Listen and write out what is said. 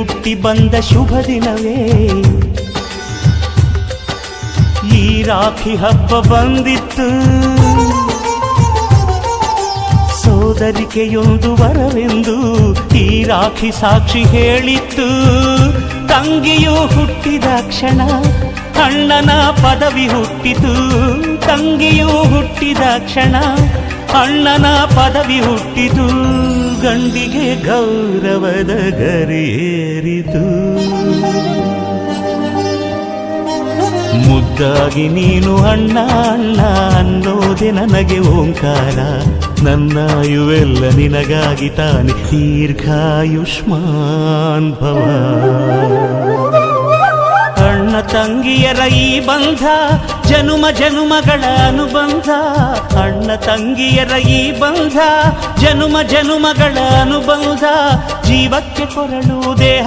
ಹುಟ್ಟಿ ಬಂದ ಶುಭ ದಿನವೇ ಈ ರಾಖಿ ಹಬ್ಬ ಬಂದಿತ್ತು. ಸೋದರಿಕೆಯೊಂದು ವರವೆಂದು ಈ ರಾಖಿ ಸಾಕ್ಷಿ ಹೇಳಿತ್ತು. ತಂಗಿಯು ಹುಟ್ಟಿದ ಕ್ಷಣ ಅಣ್ಣನ ಪದವಿ ಹುಟ್ಟಿತು. ತಂಗಿಯು ಹುಟ್ಟಿದ ಕ್ಷಣ ಅಣ್ಣನ ಪದವಿ ಹುಟ್ಟಿತು. ಗಂಡಿಗೆ ಗೌರವದ ಗರಿಯೇರಿತು. ಮುದ್ದಾಗಿ ನೀನು ಅಣ್ಣ ಅಣ್ಣ ಅನ್ನೋದೆ ನನಗೆ ಓಂಕಾರ. ನನ್ನಾಯುವೆಲ್ಲ ನಿನಗಾಗಿ ತಾನೆ ದೀರ್ಘಾಯುಷ್ಮಾನ್ ಭವ. ಅಣ್ಣ ತಂಗಿಯರ ಈ ಬಂಧ ಜನುಮ ಜನುಮಗಳ ಅನುಬಂಧ. ಅಣ್ಣ ತಂಗಿಯರ ಈ ಬಂಧ ಜನುಮ ಜನುಮಗಳ ಅನುಬಂಧ. ಜೀವಕ್ಕೆ ಕೊರಳು ದೇಹ